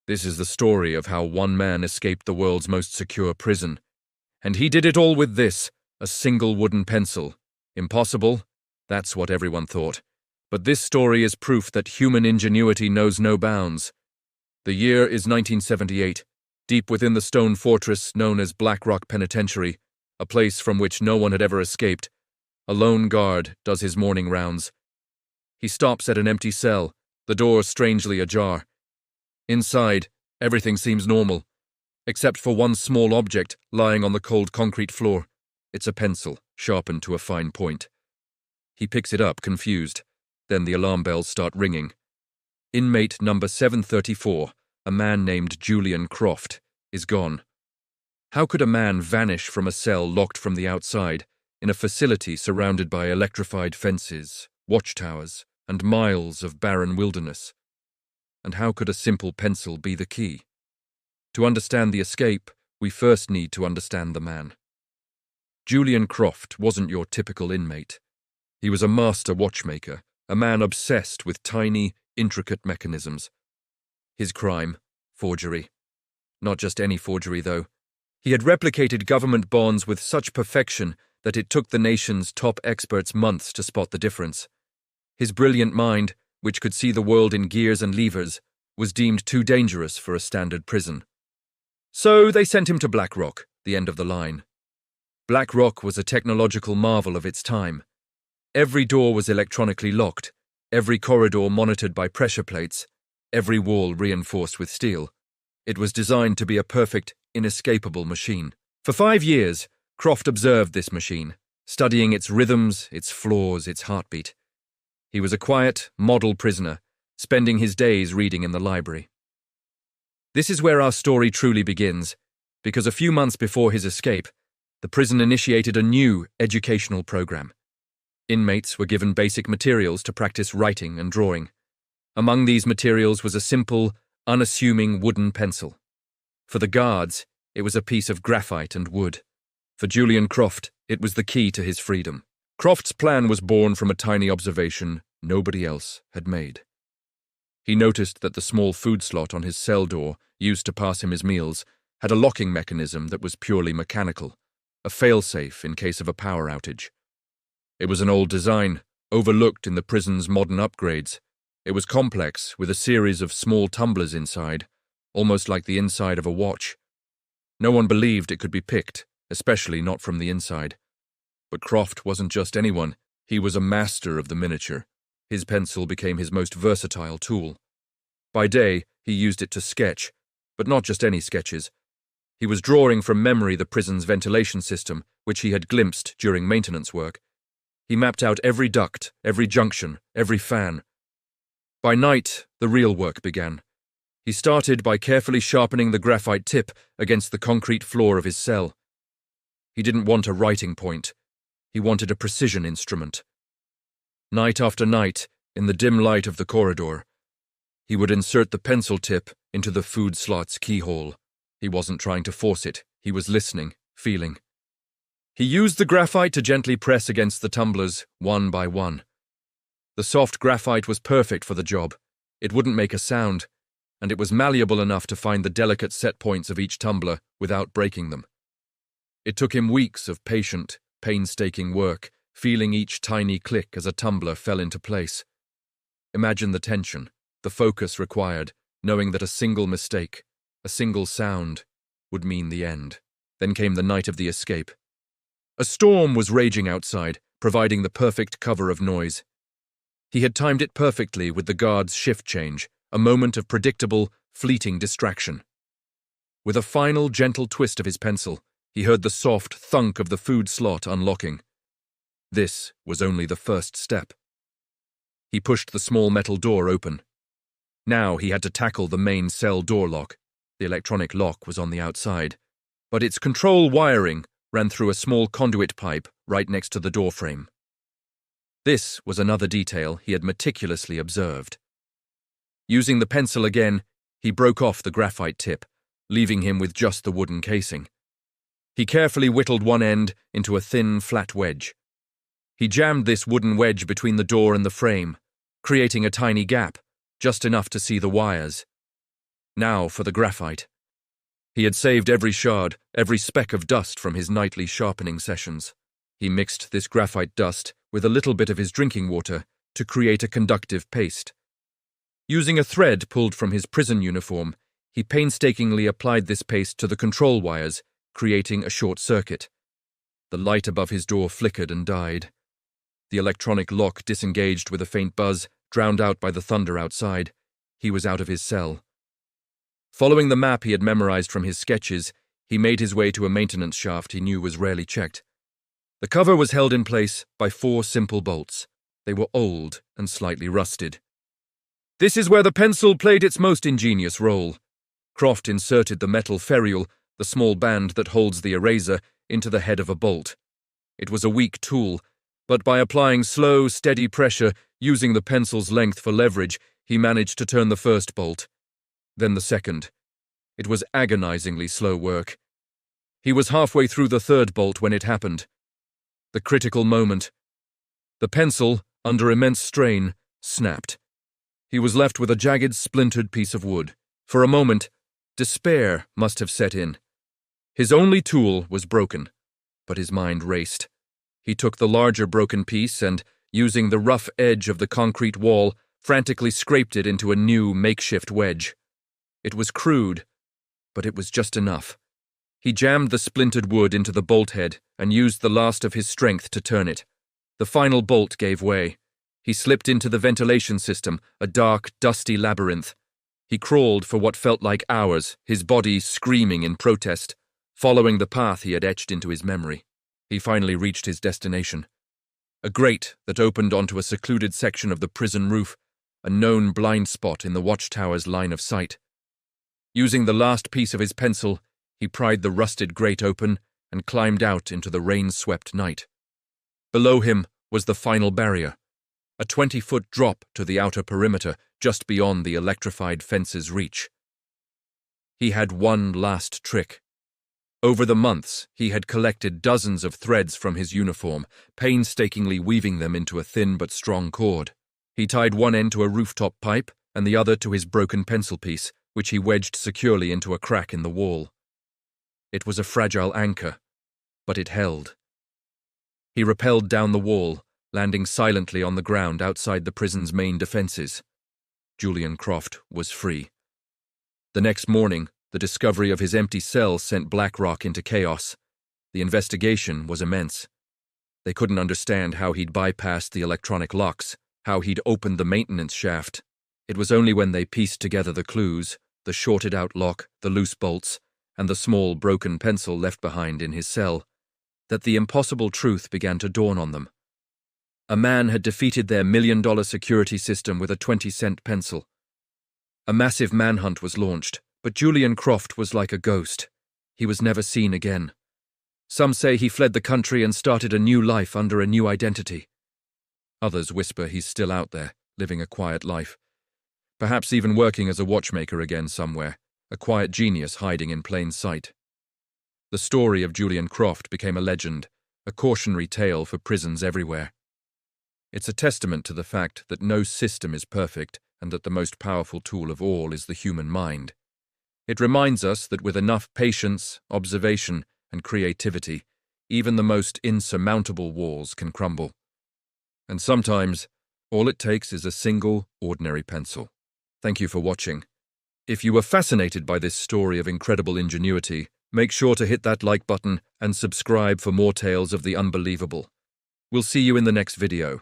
This is the story of how one man escaped the world's most secure prison. And he did it all with this, a single wooden pencil. Impossible? That's what everyone thought. But this story is proof that human ingenuity knows no bounds. The year is 1978, deep within the stone fortress known as Black Rock Penitentiary, a place from which no one had ever escaped. A lone guard does his morning rounds. He stops at an empty cell, the door strangely ajar. Inside, everything seems normal, except for one small object lying on the cold concrete floor. It's a pencil, sharpened to a fine point. He picks it up, confused. Then the alarm bells start ringing. Inmate number 734, a man named Julian Croft, is gone. How could a man vanish from a cell locked from the outside, in a facility surrounded by electrified fences, watchtowers, and miles of barren wilderness? And how could a simple pencil be the key? To understand the escape, we first need to understand the man. Julian Croft wasn't your typical inmate. He was a master watchmaker, a man obsessed with tiny, intricate mechanisms. His crime, forgery. Not just any forgery, though. He had replicated government bonds with such perfection that it took the nation's top experts months to spot the difference. His brilliant mind, which could see the world in gears and levers, was deemed too dangerous for a standard prison. So they sent him to Black Rock, the end of the line. Black Rock was a technological marvel of its time. Every door was electronically locked, every corridor monitored by pressure plates, every wall reinforced with steel. It was designed to be a perfect, inescapable machine. For 5 years, Croft observed this machine, studying its rhythms, its flaws, its heartbeat. He was a quiet, model prisoner, spending his days reading in the library. This is where our story truly begins, because a few months before his escape, the prison initiated a new educational program. Inmates were given basic materials to practice writing and drawing. Among these materials was a simple, unassuming wooden pencil. For the guards, it was a piece of graphite and wood. For Julian Croft, it was the key to his freedom. Croft's plan was born from a tiny observation nobody else had made. He noticed that the small food slot on his cell door, used to pass him his meals, had a locking mechanism that was purely mechanical, a failsafe in case of a power outage. It was an old design, overlooked in the prison's modern upgrades. It was complex, with a series of small tumblers inside, almost like the inside of a watch. No one believed it could be picked, especially not from the inside. But Croft wasn't just anyone, he was a master of the miniature. His pencil became his most versatile tool. By day, he used it to sketch, but not just any sketches. He was drawing from memory the prison's ventilation system, which he had glimpsed during maintenance work. He mapped out every duct, every junction, every fan. By night, the real work began. He started by carefully sharpening the graphite tip against the concrete floor of his cell. He didn't want a writing point. He wanted a precision instrument. Night after night, in the dim light of the corridor, he would insert the pencil tip into the food slot's keyhole. He wasn't trying to force it. He was listening, feeling. He used the graphite to gently press against the tumblers, one by one. The soft graphite was perfect for the job. It wouldn't make a sound, and it was malleable enough to find the delicate set points of each tumbler without breaking them. It took him weeks of patient, painstaking work, feeling each tiny click as a tumbler fell into place. Imagine the tension, the focus required, knowing that a single mistake, a single sound, would mean the end. Then came the night of the escape. A storm was raging outside, providing the perfect cover of noise. He had timed it perfectly with the guard's shift change, a moment of predictable, fleeting distraction. With a final, gentle twist of his pencil, he heard the soft thunk of the food slot unlocking. This was only the first step. He pushed the small metal door open. Now he had to tackle the main cell door lock. The electronic lock was on the outside, but its control wiring ran through a small conduit pipe right next to the doorframe. This was another detail he had meticulously observed. Using the pencil again, he broke off the graphite tip, leaving him with just the wooden casing. He carefully whittled one end into a thin, flat wedge. He jammed this wooden wedge between the door and the frame, creating a tiny gap, just enough to see the wires. Now for the graphite. He had saved every shard, every speck of dust from his nightly sharpening sessions. He mixed this graphite dust with a little bit of his drinking water to create a conductive paste. Using a thread pulled from his prison uniform, he painstakingly applied this paste to the control wires, creating a short circuit. The light above his door flickered and died. The electronic lock disengaged with a faint buzz, drowned out by the thunder outside. He was out of his cell. Following the map he had memorized from his sketches, he made his way to a maintenance shaft he knew was rarely checked. The cover was held in place by 4 simple bolts. They were old and slightly rusted. This is where the pencil played its most ingenious role. Croft inserted the metal ferrule, the small band that holds the eraser, into the head of a bolt. It was a weak tool, but by applying slow, steady pressure, using the pencil's length for leverage, he managed to turn the first bolt. Then the second. It was agonizingly slow work. He was halfway through the third bolt when it happened. The critical moment. The pencil, under immense strain, snapped. He was left with a jagged, splintered piece of wood. For a moment, despair must have set in. His only tool was broken, but his mind raced. He took the larger broken piece and, using the rough edge of the concrete wall, frantically scraped it into a new makeshift wedge. It was crude, but it was just enough. He jammed the splintered wood into the bolt head and used the last of his strength to turn it. The final bolt gave way. He slipped into the ventilation system, a dark, dusty labyrinth. He crawled for what felt like hours, his body screaming in protest, following the path he had etched into his memory. He finally reached his destination. A grate that opened onto a secluded section of the prison roof, a known blind spot in the watchtower's line of sight. Using the last piece of his pencil, he pried the rusted grate open and climbed out into the rain-swept night. Below him was the final barrier, a 20-foot drop to the outer perimeter just beyond the electrified fence's reach. He had one last trick. Over the months, he had collected dozens of threads from his uniform, painstakingly weaving them into a thin but strong cord. He tied one end to a rooftop pipe and the other to his broken pencil piece, which he wedged securely into a crack in the wall. It was a fragile anchor, but it held. He rappelled down the wall, landing silently on the ground outside the prison's main defences. Julian Croft was free. The next morning, the discovery of his empty cell sent Blackrock into chaos. The investigation was immense. They couldn't understand how he'd bypassed the electronic locks, how he'd opened the maintenance shaft. It was only when they pieced together the clues, the shorted-out lock, the loose bolts, and the small broken pencil left behind in his cell, that the impossible truth began to dawn on them. A man had defeated their $1 million security system with a 20-cent pencil. A massive manhunt was launched, but Julian Croft was like a ghost. He was never seen again. Some say he fled the country and started a new life under a new identity. Others whisper he's still out there, living a quiet life. Perhaps even working as a watchmaker again somewhere, a quiet genius hiding in plain sight. The story of Julian Croft became a legend, a cautionary tale for prisons everywhere. It's a testament to the fact that no system is perfect and that the most powerful tool of all is the human mind. It reminds us that with enough patience, observation, and creativity, even the most insurmountable walls can crumble. And sometimes, all it takes is a single, ordinary pencil. Thank you for watching. If you were fascinated by this story of incredible ingenuity, make sure to hit that like button and subscribe for more tales of the unbelievable. We'll see you in the next video.